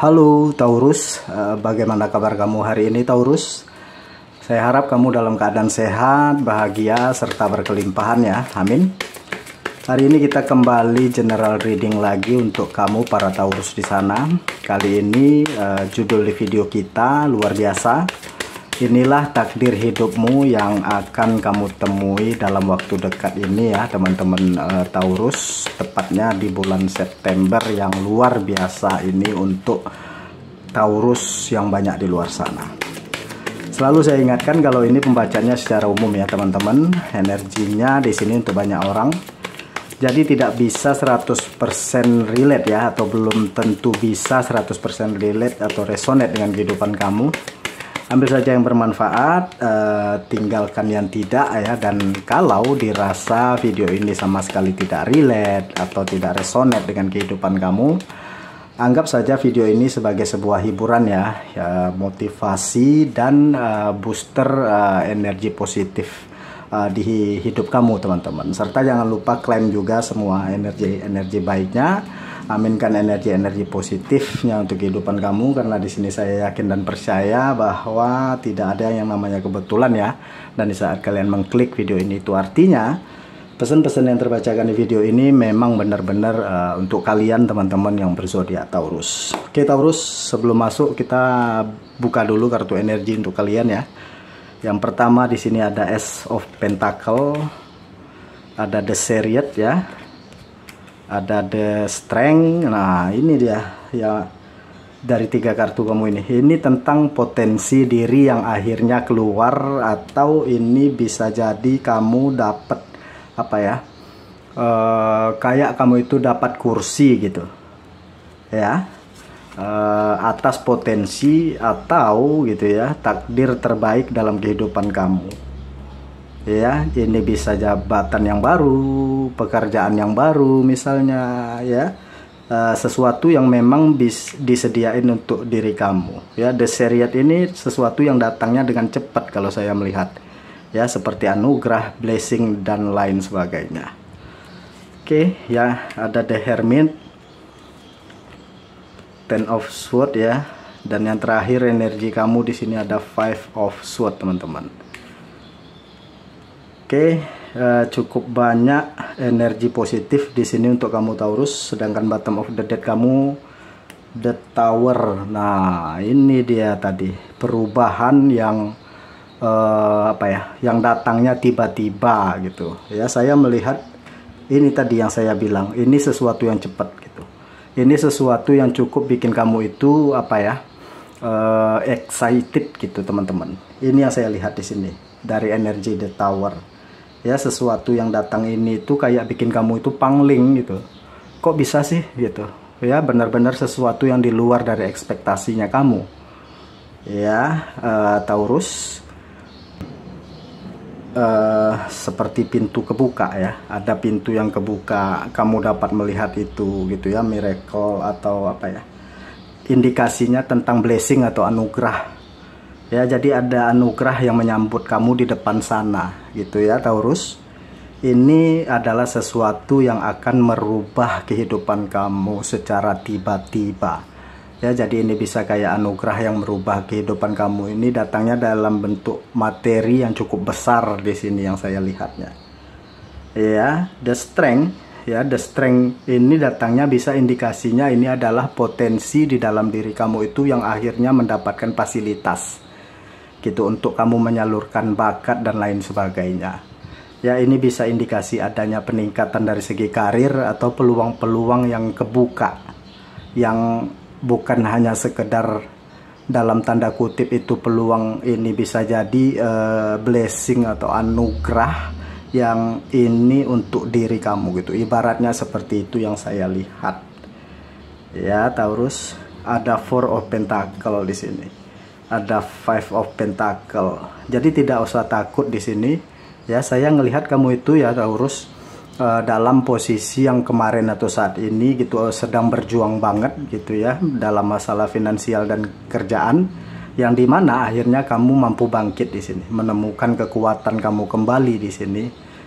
Halo Taurus, bagaimana kabar kamu hari ini Taurus? Saya harap kamu dalam keadaan sehat, bahagia, serta berkelimpahan ya, amin. Hari ini kita kembali general reading lagi untuk kamu para Taurus di sana. Kali ini judul di video kita luar biasa. Inilah takdir hidupmu yang akan kamu temui dalam waktu dekat ini ya teman-teman Taurus. Tepatnya di bulan September yang luar biasa ini untuk Taurus yang banyak di luar sana. Selalu saya ingatkan kalau ini pembacanya secara umum ya teman-teman. Energinya di sini untuk banyak orang. Jadi tidak bisa 100% relate ya, atau belum tentu bisa 100% relate atau resonate dengan kehidupan kamu. Ambil saja yang bermanfaat, tinggalkan yang tidak ya. Dan kalau dirasa video ini sama sekali tidak relate atau tidak resonate dengan kehidupan kamu, anggap saja video ini sebagai sebuah hiburan ya, motivasi dan booster energi positif di hidup kamu teman-teman. Serta jangan lupa klaim juga semua energi baiknya. Aminkan energi positifnya untuk kehidupan kamu, karena di sini saya yakin dan percaya bahwa tidak ada yang namanya kebetulan ya. Dan di saat kalian mengklik video ini, itu artinya pesan-pesan yang terbacakan di video ini memang benar-benar untuk kalian teman-teman yang berzodiak Taurus. Oke Taurus, sebelum masuk kita buka dulu kartu energi untuk kalian ya. Yang pertama di sini ada Ace of Pentacle, ada The Chariot ya. Ada The Strength. Nah ini dia ya, dari 3 kartu kamu ini. Ini tentang potensi diri yang akhirnya keluar, atau ini bisa jadi kamu dapat apa ya, kayak kamu itu dapat kursi gitu ya, atas potensi atau gitu ya, takdir terbaik dalam kehidupan kamu ya. Ini bisa jabatan yang baru, pekerjaan yang baru misalnya ya, sesuatu yang memang disediain untuk diri kamu ya. The Chariot ini sesuatu yang datangnya dengan cepat kalau saya melihat ya, seperti anugerah, blessing dan lain sebagainya. Oke ya, ada The Hermit, Ten of Swords ya, dan yang terakhir energi kamu di sini ada Five of Swords teman-teman. Oke, cukup banyak energi positif di sini untuk kamu Taurus. Sedangkan bottom of the deck kamu The Tower. Nah ini dia tadi perubahan yang apa ya, yang datangnya tiba-tiba gitu ya. Saya melihat ini tadi yang saya bilang, ini sesuatu yang cepat gitu. Ini sesuatu yang cukup bikin kamu itu apa ya, excited gitu teman-teman. Ini yang saya lihat di sini dari energi The Tower ya. Sesuatu yang datang ini tuh kayak bikin kamu itu pangling gitu. Kok bisa sih gitu ya, benar-benar sesuatu yang di luar dari ekspektasinya kamu ya, Taurus. Seperti pintu kebuka ya, ada pintu yang kebuka, kamu dapat melihat itu gitu ya, miracle atau apa ya, indikasinya tentang blessing atau anugerah ya. Jadi ada anugerah yang menyambut kamu di depan sana gitu ya Taurus. Ini adalah sesuatu yang akan merubah kehidupan kamu secara tiba-tiba ya. Jadi ini bisa kayak anugerah yang merubah kehidupan kamu. Ini datangnya dalam bentuk materi yang cukup besar di sini yang saya lihatnya ya. The Strength ya, The Strength ini datangnya bisa indikasinya ini adalah potensi di dalam diri kamu itu yang akhirnya mendapatkan fasilitas gitu untuk kamu menyalurkan bakat dan lain sebagainya ya. Ini bisa indikasi adanya peningkatan dari segi karir atau peluang-peluang yang kebuka, yang bukan hanya sekedar dalam tanda kutip itu peluang. Ini bisa jadi blessing atau anugerah yang ini untuk diri kamu gitu, ibaratnya seperti itu yang saya lihat ya Taurus. Ada Four of Pentacle di sini, ada Five of Pentacle. Jadi tidak usah takut di sini ya. Saya ngelihat kamu itu ya Taurus, dalam posisi yang kemarin atau saat ini gitu sedang berjuang banget gitu ya dalam masalah finansial dan kerjaan, yang dimana akhirnya kamu mampu bangkit di sini, menemukan kekuatan kamu kembali di sini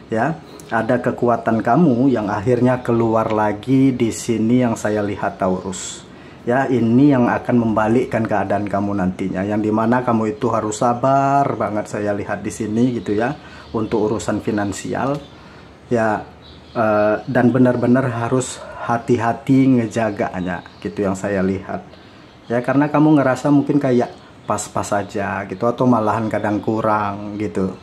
ya. Ada kekuatan kamu yang akhirnya keluar lagi di sini yang saya lihat Taurus Ya, ini yang akan membalikkan keadaan kamu nantinya, yang dimana kamu itu harus sabar banget saya lihat di sini gitu ya, untuk urusan finansial ya, dan benar-benar harus hati-hati ngejaganya gitu yang saya lihat ya, karena kamu ngerasa mungkin kayak pas-pas aja gitu, atau malahan kadang kurang gitu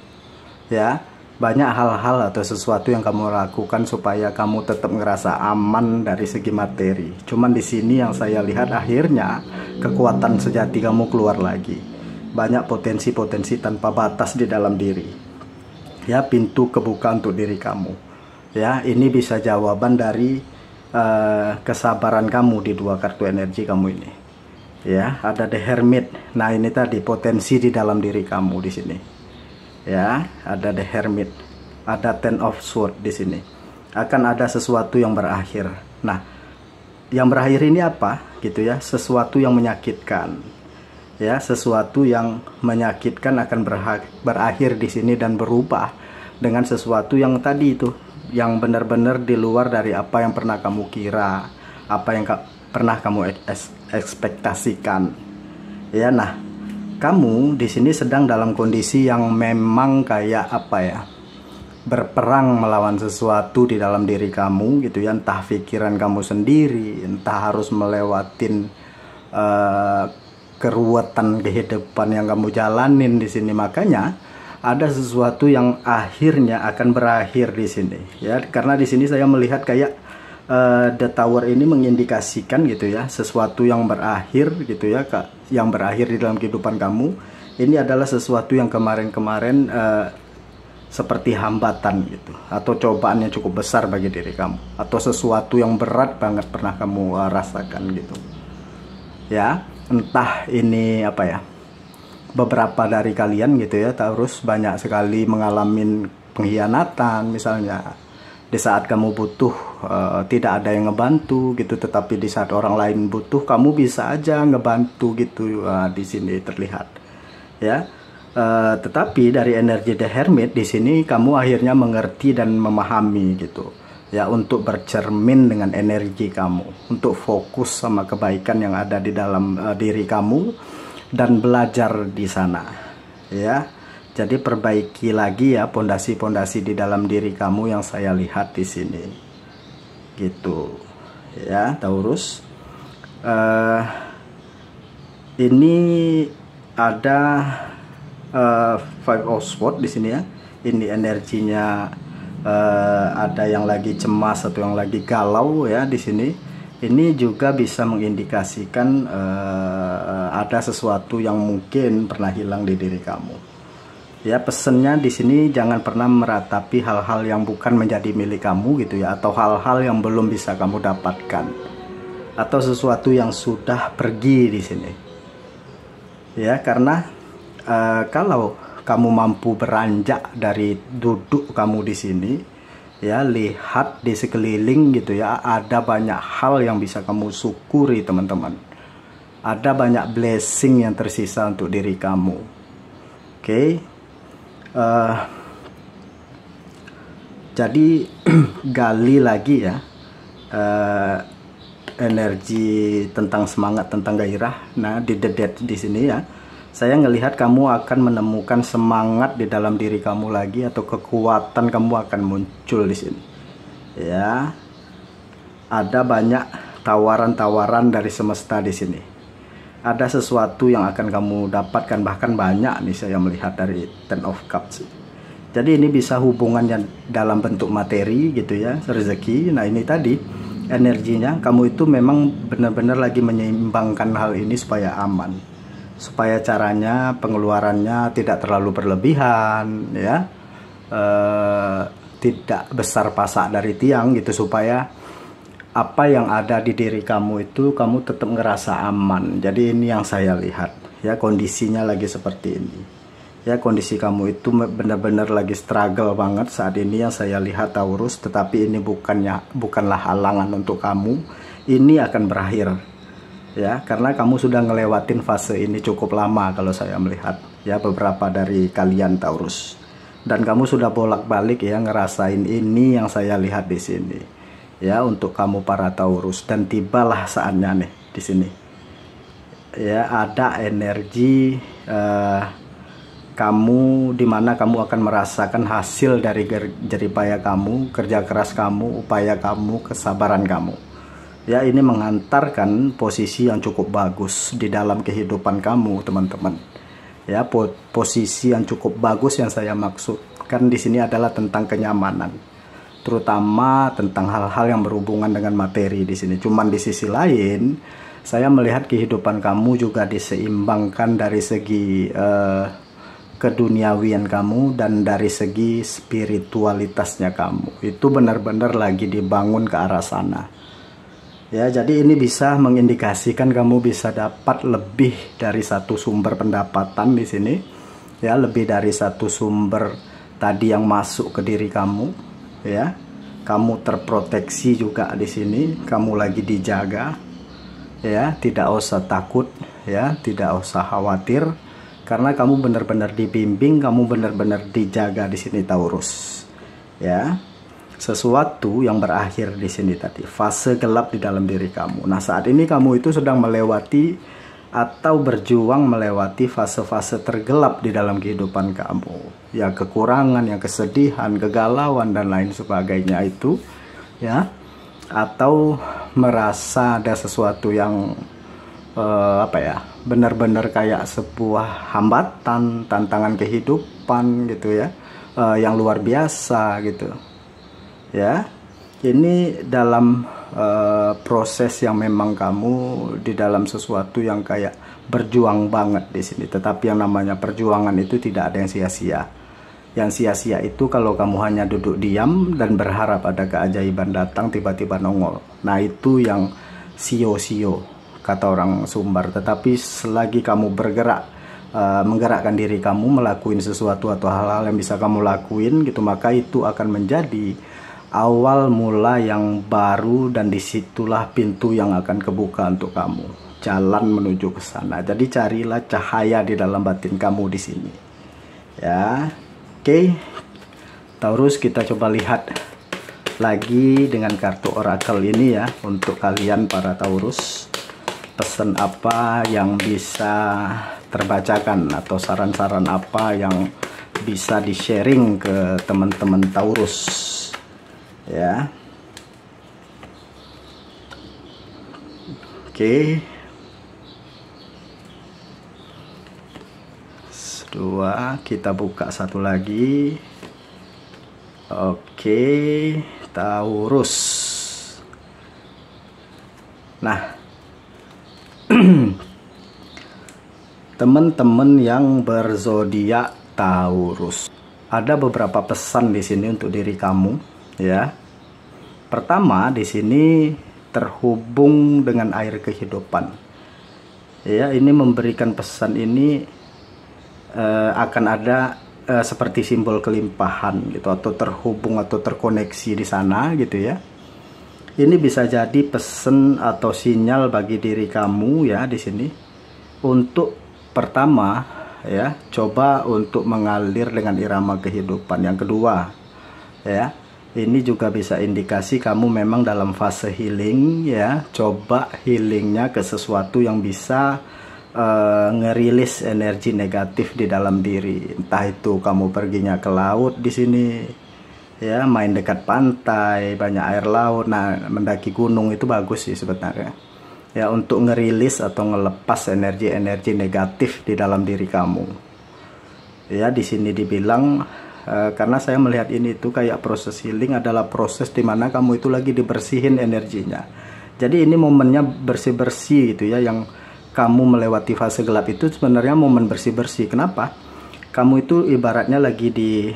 ya. Banyak hal-hal atau sesuatu yang kamu lakukan supaya kamu tetap ngerasa aman dari segi materi. Cuman di sini yang saya lihat akhirnya kekuatan sejati kamu keluar lagi. Banyak potensi-potensi tanpa batas di dalam diri. Ya, pintu kebuka untuk diri kamu. Ya, ini bisa jawaban dari kesabaran kamu di dua kartu energi kamu ini. Ya, ada The Hermit. Nah, ini tadi potensi di dalam diri kamu di sini. Ya, ada The Hermit, ada Ten of Swords di sini. Akan ada sesuatu yang berakhir. Nah, yang berakhir ini apa gitu ya? Sesuatu yang menyakitkan. Ya, sesuatu yang menyakitkan akan berakhir di sini dan berubah dengan sesuatu yang tadi itu, yang benar-benar di luar dari apa yang pernah kamu kira, apa yang pernah kamu ekspektasikan. Ya, nah, kamu di sini sedang dalam kondisi yang memang kayak apa ya, berperang melawan sesuatu di dalam diri kamu gitu ya, entah pikiran kamu sendiri, entah harus melewatin keruwetan kehidupan yang kamu jalanin di sini. Makanya ada sesuatu yang akhirnya akan berakhir di sini ya, karena di sini saya melihat kayak The Tower ini mengindikasikan gitu ya, sesuatu yang berakhir gitu ya, yang berakhir di dalam kehidupan kamu. Ini adalah sesuatu yang kemarin-kemarin seperti hambatan gitu, atau cobaan yang cukup besar bagi diri kamu, atau sesuatu yang berat banget pernah kamu rasakan gitu ya. Entah ini apa ya, beberapa dari kalian gitu ya, Taurus, banyak sekali mengalami pengkhianatan misalnya. Di saat kamu butuh tidak ada yang ngebantu gitu, tetapi di saat orang lain butuh kamu bisa aja ngebantu gitu. Di sini terlihat ya. Tetapi dari energi The Hermit di sini kamu akhirnya mengerti dan memahami gitu ya, untuk bercermin dengan energi kamu, untuk fokus sama kebaikan yang ada di dalam diri kamu dan belajar di sana ya. Jadi perbaiki lagi ya pondasi-pondasi di dalam diri kamu yang saya lihat di sini, gitu ya, Taurus. Ini ada Five of Swords di sini ya. Ini energinya ada yang lagi cemas atau yang lagi galau ya di sini. Ini juga bisa mengindikasikan ada sesuatu yang mungkin pernah hilang di diri kamu. Ya, pesennya di sini jangan pernah meratapi hal-hal yang bukan menjadi milik kamu gitu ya, atau hal-hal yang belum bisa kamu dapatkan, atau sesuatu yang sudah pergi di sini. Ya, karena kalau kamu mampu beranjak dari duduk kamu di sini, ya, lihat di sekeliling gitu ya, ada banyak hal yang bisa kamu syukuri teman-teman. Ada banyak blessing yang tersisa untuk diri kamu. Oke. Jadi gali lagi ya energi tentang semangat, tentang gairah. Nah, di The Death di sini ya, saya ngelihat kamu akan menemukan semangat di dalam diri kamu lagi, atau kekuatan kamu akan muncul di sini. Ya, ada banyak tawaran-tawaran dari semesta di sini. Ada sesuatu yang akan kamu dapatkan, bahkan banyak nih saya melihat dari Ten of Cups. Jadi ini bisa hubungannya dalam bentuk materi gitu ya, rezeki. Nah, ini tadi energinya kamu itu memang benar-benar lagi menyeimbangkan hal ini supaya aman, supaya caranya pengeluarannya tidak terlalu berlebihan ya, tidak besar pasak dari tiang gitu, supaya apa yang ada di diri kamu itu kamu tetap ngerasa aman. Jadi ini yang saya lihat ya, kondisinya lagi seperti ini ya. Kondisi kamu itu benar-benar lagi struggle banget saat ini yang saya lihat, Taurus. Tetapi ini bukanlah halangan untuk kamu. Ini akan berakhir ya, karena kamu sudah ngelewatin fase ini cukup lama kalau saya melihat ya, beberapa dari kalian, Taurus. Dan kamu sudah bolak-balik ya ngerasain ini yang saya lihat di sini ya, untuk kamu para Taurus. Dan tibalah saatnya nih di sini ya, ada energi kamu, dimana kamu akan merasakan hasil dari jeripaya kamu, kerja keras kamu, upaya kamu, kesabaran kamu. Ya, ini mengantarkan posisi yang cukup bagus di dalam kehidupan kamu, teman-teman. Ya, posisi yang cukup bagus yang saya maksudkan di sini adalah tentang kenyamanan, terutama tentang hal-hal yang berhubungan dengan materi di sini. Cuman di sisi lain, saya melihat kehidupan kamu juga diseimbangkan dari segi keduniawian kamu dan dari segi spiritualitasnya kamu. Itu benar-benar lagi dibangun ke arah sana. Ya, jadi ini bisa mengindikasikan kamu bisa dapat lebih dari satu sumber pendapatan di sini. Ya, lebih dari satu sumber tadi yang masuk ke diri kamu. Ya, kamu terproteksi juga di sini. Kamu lagi dijaga. Ya, tidak usah takut. Ya, tidak usah khawatir. Karena kamu benar-benar dibimbing, kamu benar-benar dijaga di sini, Taurus. Ya, sesuatu yang berakhir di sini tadi, fase gelap di dalam diri kamu. Nah, saat ini kamu itu sedang melewati atau berjuang melewati fase-fase tergelap di dalam kehidupan kamu. Ya, kekurangan, yang kesedihan, kegalauan dan lain sebagainya itu, ya. Atau merasa ada sesuatu yang benar-benar kayak sebuah hambatan, tantangan kehidupan gitu ya, yang luar biasa gitu ya. Ini dalam proses yang memang kamu di dalam sesuatu yang kayak berjuang banget di sini. Tetapi yang namanya perjuangan itu tidak ada yang sia-sia. Yang sia-sia itu kalau kamu hanya duduk diam dan berharap ada keajaiban datang tiba-tiba nongol. Nah, itu yang sio-sio kata orang Sumbar. Tetapi selagi kamu bergerak, menggerakkan diri kamu, melakukan sesuatu atau hal-hal yang bisa kamu lakuin gitu, maka itu akan menjadi awal mula yang baru, dan disitulah pintu yang akan kebuka untuk kamu, jalan menuju ke sana. Jadi carilah cahaya di dalam batin kamu di sini. Ya, oke. Taurus, kita coba lihat lagi dengan kartu orakel ini ya, untuk kalian para Taurus. Pesan apa yang bisa terbacakan atau saran-saran apa yang bisa di-sharing ke teman-teman Taurus ya. Oke. Dua, kita buka satu lagi. Oke, Taurus. Nah, teman-teman yang berzodiak Taurus, ada beberapa pesan di sini untuk diri kamu ya. Pertama, di sini terhubung dengan air kehidupan. Ya, ini memberikan pesan ini akan ada seperti simbol kelimpahan gitu, atau terhubung atau terkoneksi di sana gitu ya. Ini bisa jadi pesan atau sinyal bagi diri kamu ya di sini. Untuk pertama ya, coba untuk mengalir dengan irama kehidupan. Yang kedua ya, ini juga bisa indikasi kamu memang dalam fase healing ya. Coba healingnya ke sesuatu yang bisa ngerilis energi negatif di dalam diri. Entah itu kamu perginya ke laut di sini ya, main dekat pantai, banyak air laut. Nah, mendaki gunung itu bagus sih sebenarnya ya, untuk ngerilis atau ngelepas energi-energi negatif di dalam diri kamu ya. Di sini dibilang karena saya melihat ini itu kayak proses healing adalah proses dimana kamu itu lagi dibersihin energinya. Jadi ini momennya bersih-bersih gitu ya. Yang kamu melewati fase gelap itu sebenarnya momen bersih-bersih. Kenapa? Kamu itu ibaratnya lagi di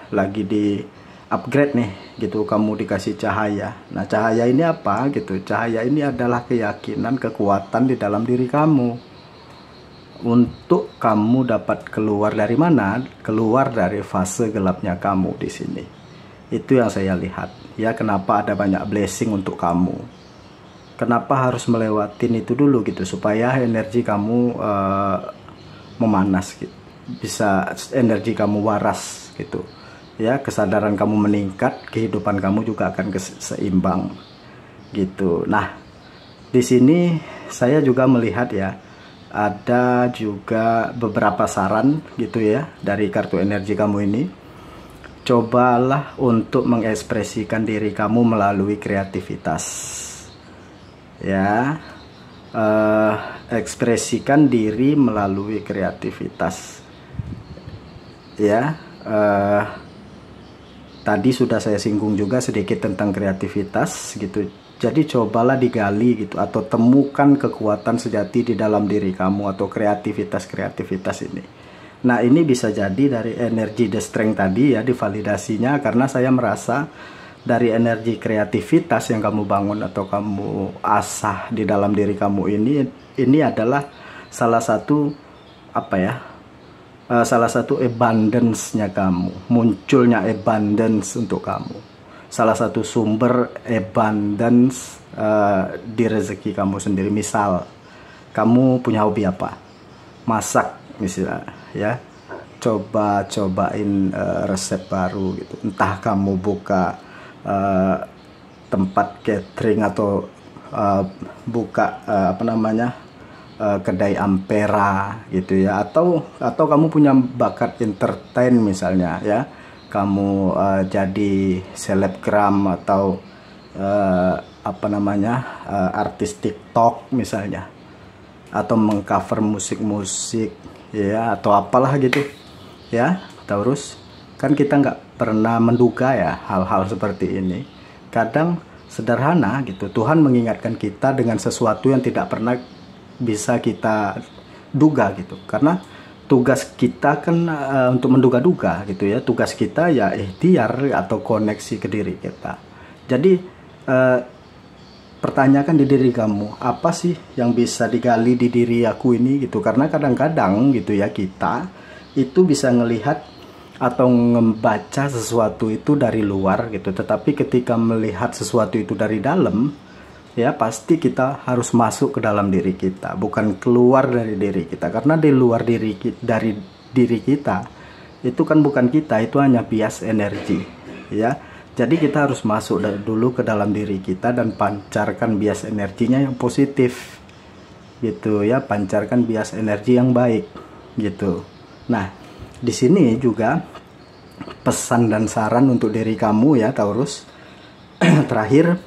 lagi di upgrade nih gitu, kamu dikasih cahaya. Nah, cahaya ini apa gitu? Cahaya ini adalah keyakinan, kekuatan di dalam diri kamu untuk kamu dapat keluar dari mana? Keluar dari fase gelapnya kamu di sini. Itu yang saya lihat ya. Kenapa ada banyak blessing untuk kamu? Kenapa harus melewatin itu dulu gitu, supaya energi kamu memanas gitu, bisa energi kamu waras gitu ya, kesadaran kamu meningkat, kehidupan kamu juga akan seimbang gitu. Nah, di sini saya juga melihat ya, ada juga beberapa saran gitu ya dari kartu energi kamu ini. Cobalah untuk mengekspresikan diri kamu melalui kreativitas ya. Ekspresikan diri melalui kreativitas ya. Tadi sudah saya singgung juga sedikit tentang kreativitas gitu. Jadi cobalah digali gitu, atau temukan kekuatan sejati di dalam diri kamu atau kreativitas ini. Nah, ini bisa jadi dari energi the strength tadi ya, divalidasinya, karena saya merasa dari energi kreativitas yang kamu bangun atau kamu asah di dalam diri kamu ini adalah salah satu apa ya? Salah satu abundance-nya kamu, munculnya abundance untuk kamu. Salah satu sumber abundance di rezeki kamu sendiri. Misal, kamu punya hobi apa? Masak misalnya ya. Cobain resep baru gitu. Entah kamu buka tempat catering atau buka kedai ampera gitu ya, atau kamu punya bakat entertain misalnya ya, kamu jadi selebgram atau artis TikTok misalnya, atau mengcover musik-musik ya, atau apalah gitu ya, Taurus. Kan kita nggak pernah menduga ya hal-hal seperti ini. Kadang sederhana gitu, Tuhan mengingatkan kita dengan sesuatu yang tidak pernah bisa kita duga gitu, karena tugas kita kan untuk menduga-duga gitu ya. Tugas kita ya ikhtiar atau koneksi ke diri kita. Jadi pertanyakan di diri kamu, apa sih yang bisa digali di diri aku ini gitu. Karena kadang-kadang gitu ya, kita itu bisa ngelihat atau membaca sesuatu itu dari luar gitu, tetapi ketika melihat sesuatu itu dari dalam ya, pasti kita harus masuk ke dalam diri kita, bukan keluar dari diri kita. Karena di luar dari diri kita itu kan bukan kita, itu hanya bias energi ya. Jadi kita harus masuk dulu ke dalam diri kita dan pancarkan bias energinya yang positif gitu ya, pancarkan bias energi yang baik gitu. Nah, di sini juga pesan dan saran untuk diri kamu ya, Taurus. Terakhir,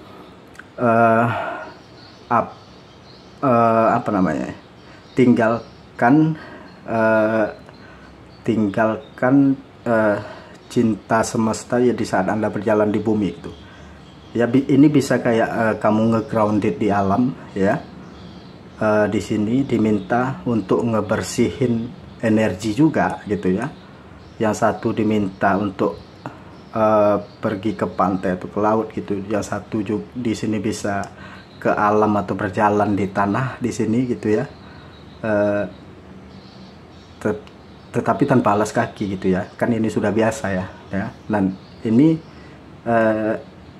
tinggalkan cinta semesta ya di saat Anda berjalan di bumi itu ya. Ini bisa kayak kamu nge-grounded di alam ya. Di sini diminta untuk ngebersihin energi juga gitu ya. Yang satu diminta untuk pergi ke pantai atau ke laut gitu. Yang satu juga di sini bisa ke alam atau berjalan di tanah di sini gitu ya. Tetapi tanpa alas kaki gitu ya. Kan ini sudah biasa ya. Dan ini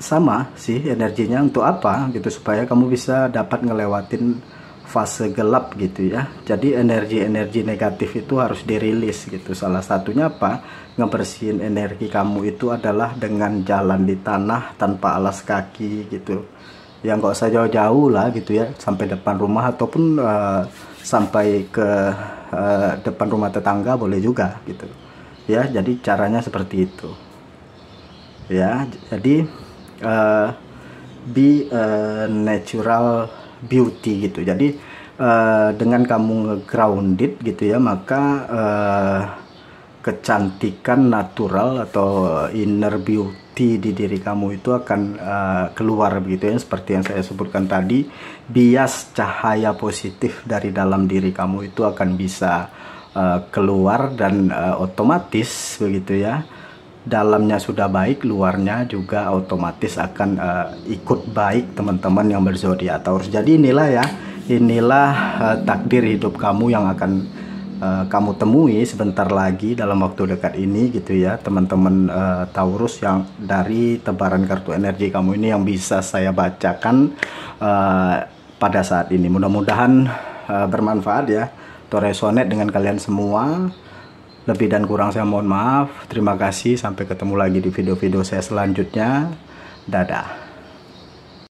sama sih energinya untuk apa gitu, supaya kamu bisa dapat ngelewatin fase gelap gitu ya. Jadi energi-energi negatif itu harus dirilis gitu. Salah satunya apa? Ngebersihin energi kamu itu adalah dengan jalan di tanah tanpa alas kaki gitu. Ya nggak usah jauh-jauh lah gitu ya, sampai depan rumah ataupun sampai ke depan rumah tetangga boleh juga gitu ya. Jadi caranya seperti itu ya. Jadi be natural beauty gitu. Jadi dengan kamu nge-grounded gitu ya, maka kecantikan natural atau inner beauty di diri kamu itu akan keluar begitu ya. Seperti yang saya sebutkan tadi, bias cahaya positif dari dalam diri kamu itu akan bisa keluar dan otomatis begitu ya. Dalamnya sudah baik, luarnya juga otomatis akan ikut baik teman-teman yang berzodiak Taurus. Jadi inilah takdir hidup kamu yang akan kamu temui sebentar lagi dalam waktu dekat ini gitu ya, teman-teman Taurus, yang dari tebaran kartu energi kamu ini yang bisa saya bacakan pada saat ini. Mudah-mudahan bermanfaat ya, atau resonate dengan kalian semua. Lebih dan kurang saya mohon maaf. Terima kasih, sampai ketemu lagi di video-video saya selanjutnya. Dadah.